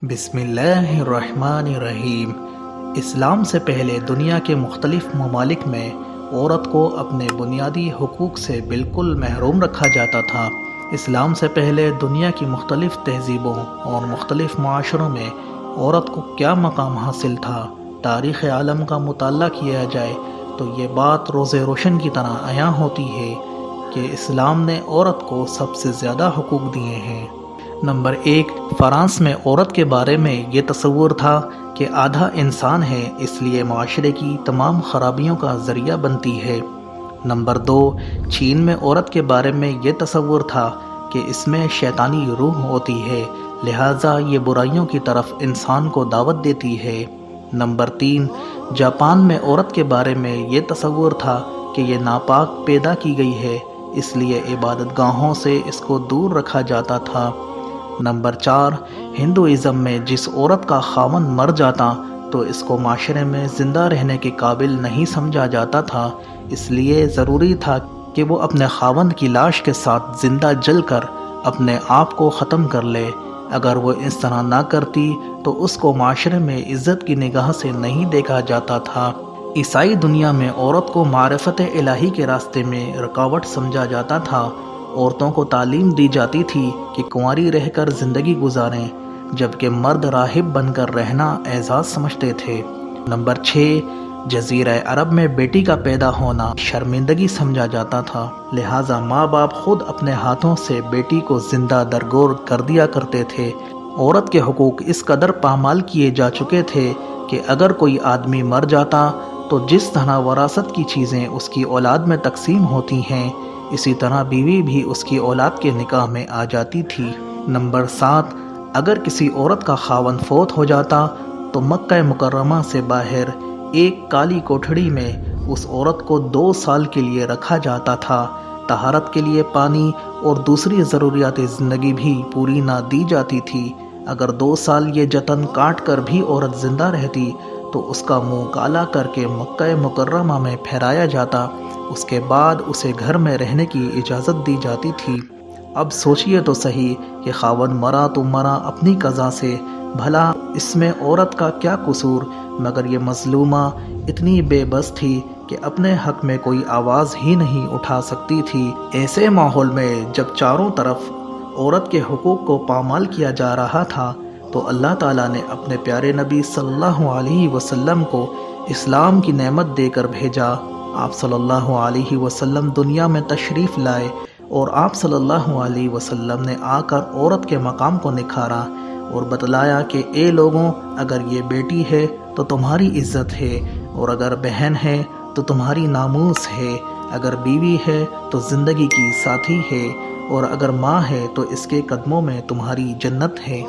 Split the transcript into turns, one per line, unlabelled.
بسم اللہ الرحمن الرحیم۔ اسلام سے پہلے دنیا کے مختلف ممالک میں عورت کو اپنے بنیادی حقوق سے بالکل محروم رکھا جاتا تھا۔ اسلام سے پہلے دنیا کی مختلف تہذیبوں اور مختلف معاشروں میں عورت کو کیا مقام حاصل تھا، تاریخ عالم کا مطالعہ کیا جائے تو یہ بات روز روشن کی طرح عیاں ہوتی ہے کہ اسلام نے عورت کو سب سے زیادہ حقوق دیے ہیں۔ نمبر 1، فرانس میں عورت کے بارے میں یہ تصور تھا کہ آدھا انسان ہے، اس لیے معاشرے کی تمام خرابیوں کا ذریعہ بنتی ہے۔ نمبر 2، چین میں عورت کے بارے میں یہ تصور تھا کہ اس میں شیطانی روح ہوتی ہے، لہٰذا یہ برائیوں کی طرف انسان کو دعوت دیتی ہے۔ نمبر 3، جاپان میں عورت کے بارے میں یہ تصور تھا کہ یہ ناپاک پیدا کی گئی ہے، اس لیے عبادت گاہوں سے اس کو دور رکھا جاتا تھا۔ نمبر 4، ہندوازم میں جس عورت کا خاوند مر جاتا تو اس کو معاشرے میں زندہ رہنے کے قابل نہیں سمجھا جاتا تھا، اس لیے ضروری تھا کہ وہ اپنے خاوند کی لاش کے ساتھ زندہ جل کر اپنے آپ کو ختم کر لے۔ اگر وہ اس طرح نہ کرتی تو اس کو معاشرے میں عزت کی نگاہ سے نہیں دیکھا جاتا تھا۔ عیسائی دنیا میں عورت کو معرفت الہی کے راستے میں رکاوٹ سمجھا جاتا تھا۔ عورتوں کو تعلیم دی جاتی تھی کہ کنواری رہ کر زندگی گزاریں، جبکہ مرد راہب بن کر رہنا اعزاز سمجھتے تھے۔ نمبر 6، جزیرہ عرب میں بیٹی کا پیدا ہونا شرمندگی سمجھا جاتا تھا، لہٰذا ماں باپ خود اپنے ہاتھوں سے بیٹی کو زندہ درگور کر دیا کرتے تھے۔ عورت کے حقوق اس قدر پامال کیے جا چکے تھے کہ اگر کوئی آدمی مر جاتا تو جس طرح وراثت کی چیزیں اس کی اولاد میں تقسیم ہوتی ہیں، اسی طرح بیوی بھی اس کی اولاد کے نکاح میں آ جاتی تھی۔ نمبر 7، اگر کسی عورت کا خاوند فوت ہو جاتا تو مکہ مکرمہ سے باہر ایک کالی کوٹھڑی میں اس عورت کو 2 سال کے لیے رکھا جاتا تھا۔ طہارت کے لیے پانی اور دوسری ضروریات زندگی بھی پوری نہ دی جاتی تھی۔ اگر 2 سال یہ جتن کاٹ کر بھی عورت زندہ رہتی تو اس کا منہ کالا کر کے مکہ مکرمہ میں پھیرایا جاتا، اس کے بعد اسے گھر میں رہنے کی اجازت دی جاتی تھی۔ اب سوچئے تو صحیح کہ خاوند مرا تو مرا اپنی قضا سے، بھلا اس میں عورت کا کیا قصور؟ مگر یہ مظلومہ اتنی بے بس تھی کہ اپنے حق میں کوئی آواز ہی نہیں اٹھا سکتی تھی۔ ایسے ماحول میں جب چاروں طرف عورت کے حقوق کو پامال کیا جا رہا تھا تو اللہ تعالیٰ نے اپنے پیارے نبی صلی اللہ علیہ وسلم کو اسلام کی نعمت دے کر بھیجا۔ آپ صلی اللہ علیہ وسلم دنیا میں تشریف لائے اور آپ صلی اللہ علیہ وسلم نے آ کر عورت کے مقام کو نکھارا اور بتلایا کہ اے لوگوں، اگر یہ بیٹی ہے تو تمہاری عزت ہے، اور اگر بہن ہے تو تمہاری ناموس ہے، اگر بیوی ہے تو زندگی کی ساتھی ہے، اور اگر ماں ہے تو اس کے قدموں میں تمہاری جنت ہے۔